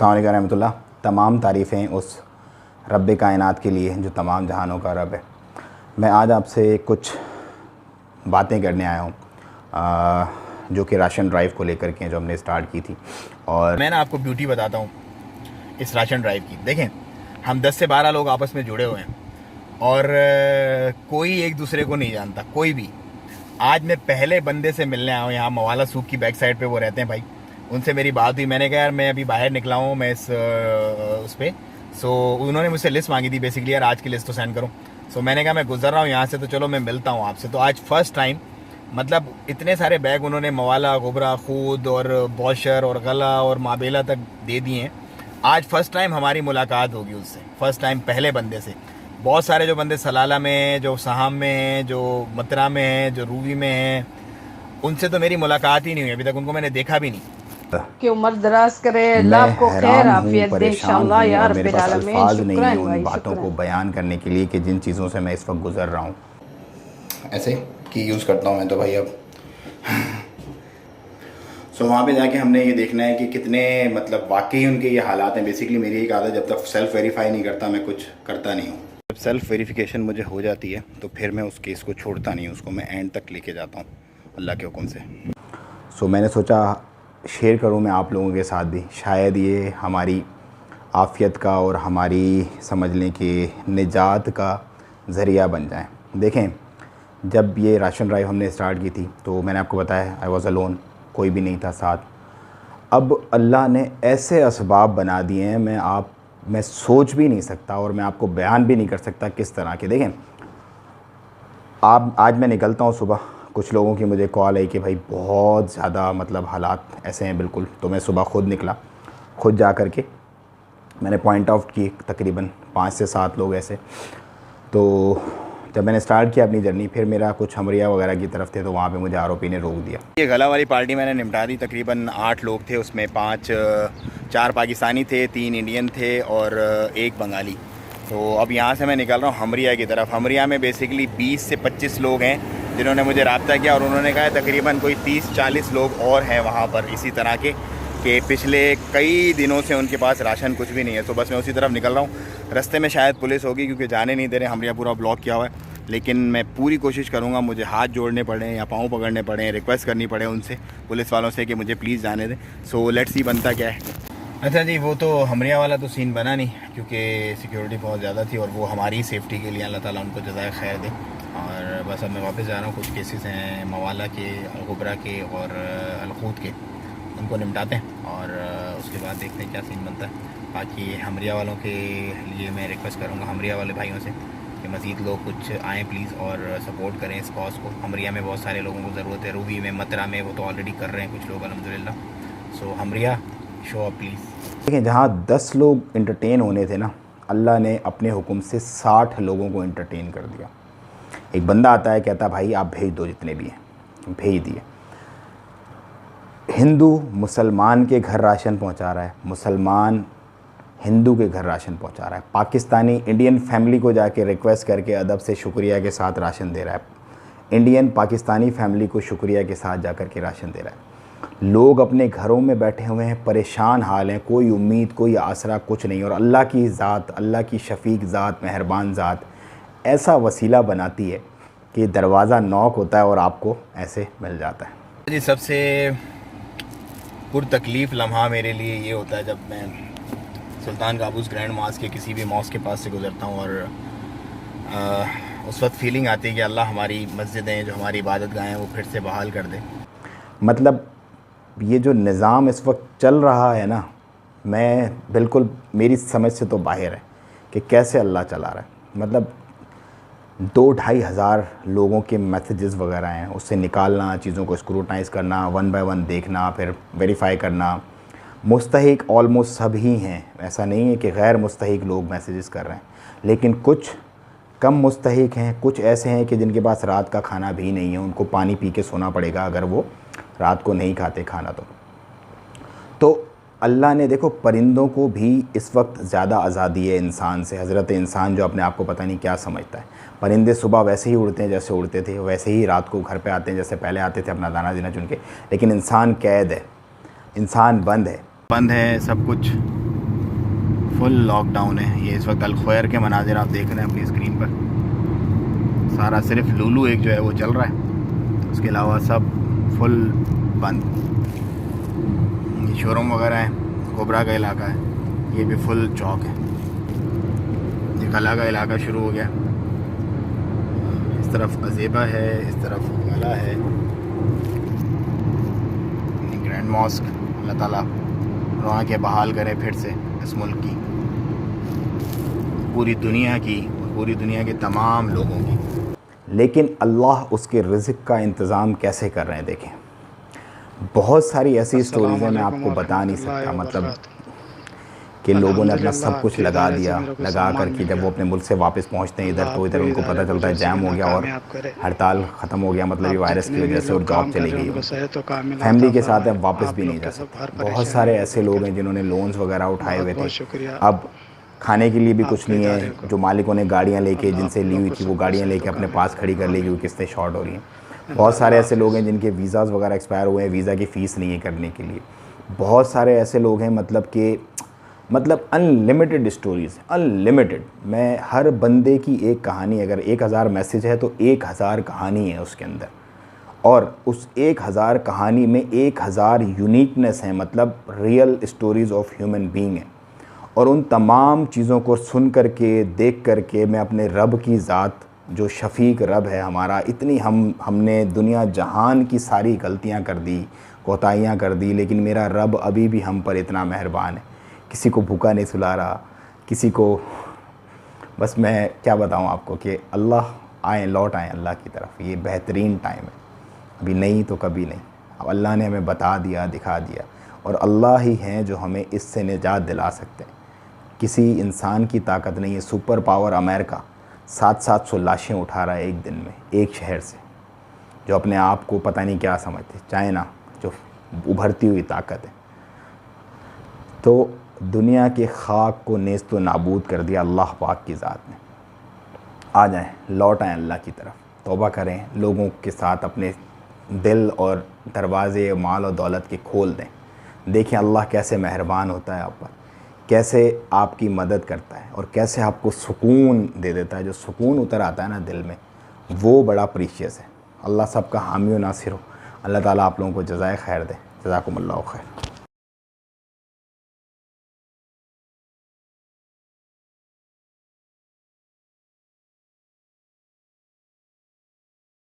अस्सलाम वालेकुम रहमतुल्लाह। तमाम तारीफ़ें उस रब्ब कायनात के लिए जो तमाम जहानों का रब है। मैं आज आपसे कुछ बातें करने आया हूँ जो कि राशन ड्राइव को लेकर के जो हमने स्टार्ट की थी। और मैं ना आपको ब्यूटी बताता हूँ इस राशन ड्राइव की। देखें, हम 10 से 12 लोग आपस में जुड़े हुए हैं और कोई एक दूसरे को नहीं जानता, कोई भी। आज मैं पहले बंदे से मिलने आया हूँ यहाँ मवाला सूक की बैक साइड पे वो रहते हैं भाई। उनसे मेरी बात हुई, मैंने कहा यार मैं अभी बाहर निकला हूँ, मैं उस पर उन्होंने मुझसे लिस्ट मांगी थी बेसिकली, यार आज की लिस्ट तो सेंड करूँ। मैंने कहा मैं गुजर रहा हूँ यहाँ से, तो चलो मैं मिलता हूँ आपसे। तो आज फर्स्ट टाइम, मतलब इतने सारे बैग उन्होंने मवाला, गोबरा, खूद और बौशर और गला और माबेला तक दे दिए हैं। आज फर्स्ट टाइम हमारी मुलाकात होगी उससे, फर्स्ट टाइम पहले बंदे से। बहुत सारे जो बंदे सलाला में हैं, जो सहाम में हैं, जो मतरा में हैं, जो रूवी में हैं, उनसे तो मेरी मुलाकात ही नहीं हुई अभी तक, उनको मैंने देखा भी नहीं। कि उम्र दराज करे, अल्लाह आपको खैर आफियत दे इंशाअल्लाह या रब्बिल आलमीन। अल्फाज नहीं है शुक्रान उन भाई, बातों को शुक्रान। बयान करने के लिए कि जिन चीज़ों से मैं इस वक्त गुजर रहा हूँ। ऐसे की यूज़ करता हूँ मैं तो भाई अब। वहाँ पे जाके हमने ये देखना है कि कितने मतलब वाकई उनके ये हालात हैं। बेसिकली मेरी एक आदत, जब तक सेल्फ़ वेरीफाई नहीं करता मैं कुछ करता नहीं हूँ। जब सेल्फ़ वेरिफिकेशन मुझे हो जाती है तो फिर मैं उस केस को छोड़ता नहीं हूँ, उसको मैं एंड तक लेके जाता हूँ अल्लाह के हुक्म से। मैंने सोचा शेयर करूँ मैं आप लोगों के साथ भी, शायद ये हमारी आफ़ियत का और हमारी समझ लें कि निजात का ज़रिया बन जाए। देखें, जब ये राशन ड्राइव हमने स्टार्ट की थी तो मैंने आपको बताया आई वॉज़ अलोन, कोई भी नहीं था साथ। अब अल्लाह ने ऐसे असबाब बना दिए हैं, मैं सोच भी नहीं सकता और मैं आपको बयान भी नहीं कर सकता किस तरह के। देखें, आज मैं निकलता हूँ सुबह, कुछ लोगों की मुझे कॉल आई कि भाई बहुत ज़्यादा मतलब हालात ऐसे हैं बिल्कुल। तो मैं सुबह खुद निकला, खुद जा कर के मैंने पॉइंट आउट की तकरीबन 5 से 7 लोग ऐसे। तो जब मैंने स्टार्ट किया अपनी जर्नी, फिर मेरा कुछ हमरिया वगैरह की तरफ थे तो वहाँ पे मुझे आरोपी ने रोक दिया। ये गला वाली पार्टी मैंने निपटा दी। तकरीबन 8 लोग थे उसमें, 4 पाकिस्तानी थे, 3 इंडियन थे और 1 बंगाली। तो अब यहाँ से मैं निकल रहा हूँ हमरिया की तरफ। हमरिया में बेसिकली 20 से 25 लोग हैं जिन्होंने मुझे रब्ता किया और उन्होंने कहा तकरीबन कोई 30-40 लोग और हैं वहाँ पर इसी तरह के कि पिछले कई दिनों से उनके पास राशन कुछ भी नहीं है। तो बस मैं उसी तरफ निकल रहा हूँ। रास्ते में शायद पुलिस होगी क्योंकि जाने नहीं दे रहे, हमरिया पूरा ब्लॉक किया हुआ है। लेकिन मैं पूरी कोशिश करूँगा, मुझे हाथ जोड़ने पड़े या पाँव पकड़ने पड़े, रिक्वेस्ट करनी पड़े उनसे, पुलिस वालों से कि मुझे प्लीज़ जाने दें। लेट्स सी बनता क्या है। अच्छा जी, वो तो हमरिया वाला तो सीन बना नहीं क्योंकि सिक्योरिटी बहुत ज़्यादा थी और वो हमारी सेफ़्टी के लिए, अल्लाह ताला उनको जज़ाए खैर दे। और बस अब मैं वापस जा रहा हूँ। कुछ केसेस हैं मवाला के, गोबरा के और अलखूद के, उनको निपटाते हैं और उसके बाद देखते हैं क्या सीन बनता है। बाकी हमरिया वालों के लिए मैं रिक्वेस्ट करूँगा हमरिया वाले भाइयों से कि मज़ीद लोग कुछ आएँ प्लीज़ और सपोर्ट करें इस कॉज को। हमरिया में बहुत सारे लोगों को ज़रूरत है, रूबी में, मतरा में वो तो ऑलरेडी कर रहे हैं कुछ लोग अल्हम्दुलिल्लाह। Hamaria show up please. देखिए, जहाँ 10 लोग इंटरटेन होने थे ना, अल्लाह ने अपने हुक्म से 60 लोगों को इंटरटेन कर दिया। एक बंदा आता है, कहता भाई आप भेज दो जितने भी हैं, भेज दिए। हिंदू मुसलमान के घर राशन पहुंचा रहा है, मुसलमान हिंदू के घर राशन पहुंचा रहा है, पाकिस्तानी इंडियन फैमिली को जाके रिक्वेस्ट करके अदब से शुक्रिया के साथ राशन दे रहा है, इंडियन पाकिस्तानी फैमिली को शुक्रिया के साथ जा कर के राशन दे रहा है। लोग अपने घरों में बैठे हुए हैं, परेशान हाल हैं, कोई उम्मीद, कोई आसरा, कुछ नहीं। और अल्लाह की ज़ात, अल्लाह की शफ़ीक ज़ात, मेहरबान ज़ात ऐसा वसीला बनाती है कि दरवाज़ा नॉक होता है और आपको ऐसे मिल जाता है। जी, सबसे पुरतकलीफ़ लम्हा मेरे लिए ये होता है जब मैं सुल्तान काबूस ग्रैंड मॉस्क के किसी भी मॉस्क के पास से गुज़रता हूँ और उस वक्त फ़ीलिंग आती है कि अल्लाह हमारी मस्जिदें, जो हमारी इबादत गाहें, वो फिर से बहाल कर दे। मतलब ये जो निज़ाम इस वक्त चल रहा है ना, मैं बिल्कुल, मेरी समझ से तो बाहर है कि कैसे अल्लाह चला रहा है। मतलब 2-2.5 हज़ार लोगों के मैसेजेस वगैरह हैं, उससे निकालना, चीज़ों को स्क्रूटनाइज़ करना, 1 बाय 1 देखना, फिर वेरीफाई करना। मुस्तहिक ऑलमोस्ट सब ही हैं, ऐसा नहीं है कि गैर मुस्तहिक लोग मैसेजेस कर रहे हैं, लेकिन कुछ कम मुस्तहिक हैं, कुछ ऐसे हैं कि जिनके पास रात का खाना भी नहीं है, उनको पानी पी के सोना पड़ेगा अगर वो रात को नहीं खाते खाना। तो अल्लाह ने देखो परिंदों को भी इस वक्त ज़्यादा आज़ादी है इंसान से। हज़रत इंसान जो अपने आप को पता नहीं क्या समझता है। परिंदे सुबह वैसे ही उड़ते हैं जैसे उड़ते थे, वैसे ही रात को घर पे आते हैं जैसे पहले आते थे अपना दाना दीना चुन के। लेकिन इंसान कैद है, इंसान बंद है सब कुछ। फुल लॉकडाउन है। ये इस वक्त अल ख्वार के मनाजिर आप देख रहे हैं अपनी स्क्रीन पर। सारा सिर्फ लुलू एक जो है वो चल रहा है, उसके अलावा सब फुल बंद। शोरूम वगैरह है, कोबरा का इलाका है, ये भी फुल चौक है। ये कला का इलाका शुरू हो गया, इस तरफ अजेबा है, इस तरफ कला है, ग्रैंड मॉस्क। अल्लाह ताला वहाँ के बहाल करे फिर से इस मुल्क की, पूरी दुनिया की, पूरी दुनिया के तमाम लोगों की। लेकिन अल्लाह उसके रिज़्क़ का इंतज़ाम कैसे कर रहे हैं देखें। बहुत सारी ऐसी स्टोरीज़ हैं, मैं आपको बता नहीं सकता, मतलब कि लोगों ने अपना सब कुछ लगा दिया, लगा कर कि जब वो अपने मुल्क से वापस पहुंचते हैं इधर, तो इधर उनको पता चलता है जैम हो गया और हड़ताल ख़त्म हो गया, मतलब ये वायरस की वजह से, और जॉब चली गई, फैमिली के साथ अब वापस भी नहीं जा सकते। बहुत सारे ऐसे लोग हैं जिन्होंने लोन्स वगैरह उठाए हुए थे, अब खाने के लिए भी कुछ नहीं है। जो मालिकों ने गाड़ियाँ लेके, जिनसे ली हुई थी, वो गाड़ियाँ लेके अपने पास खड़ी कर ली क्योंकि किस्तें शॉर्ट हो रही हैं। बहुत सारे ऐसे लोग हैं जिनके वीज़ाज़ वगैरह एक्सपायर हुए हैं, वीज़ा की फ़ीस नहीं है करने के लिए। बहुत सारे ऐसे लोग हैं मतलब अनलिमिटेड स्टोरीज़, अनलिमिटेड। मैं हर बंदे की एक कहानी, अगर 1000 मैसेज है तो 1000 कहानी है उसके अंदर, और उस 1000 कहानी में 1000 यूनिकनेस हैं, मतलब real stories of human being हैं। और उन तमाम चीज़ों को सुन कर के, देख कर के, मैं अपने रब की ज़ात, जो शफ़ीक रब है हमारा, इतनी हमने दुनिया जहान की सारी गलतियां कर दी, कोताहियां कर दी, लेकिन मेरा रब अभी भी हम पर इतना मेहरबान है। किसी को भूखा नहीं सुला रहा, किसी को, बस मैं क्या बताऊं आपको कि अल्लाह लौट आए अल्लाह की तरफ। ये बेहतरीन टाइम है, अभी नहीं तो कभी नहीं। अब अल्लाह ने हमें बता दिया, दिखा दिया, और अल्लाह ही हैं जो हमें इससे निजात दिला सकते हैं। किसी इंसान की ताकत नहीं है। सुपर पावर अमेरिका 700 लाशें उठा रहा है एक दिन में, एक शहर से, जो अपने आप को पता नहीं क्या समझते। चाइना जो उभरती हुई ताकत है, तो दुनिया के खाक को नेस्त व नाबूद कर दिया अल्लाह पाक की ज़ात ने। आ जाएं, लौट आएँ अल्लाह की तरफ, तौबा करें, लोगों के साथ अपने दिल और दरवाज़े माल और दौलत के खोल दें। देखें अल्लाह कैसे मेहरबान होता है आप पर, कैसे आपकी मदद करता है, और कैसे आपको सुकून दे देता है। जो सुकून उतर आता है ना दिल में, वो बड़ा प्रीशियस है। अल्लाह सबका हामी व नासिर हो। अल्लाह ताला आप लोगों को जज़ाए खैर दे। जज़ाकुमुल्लाहु खैर।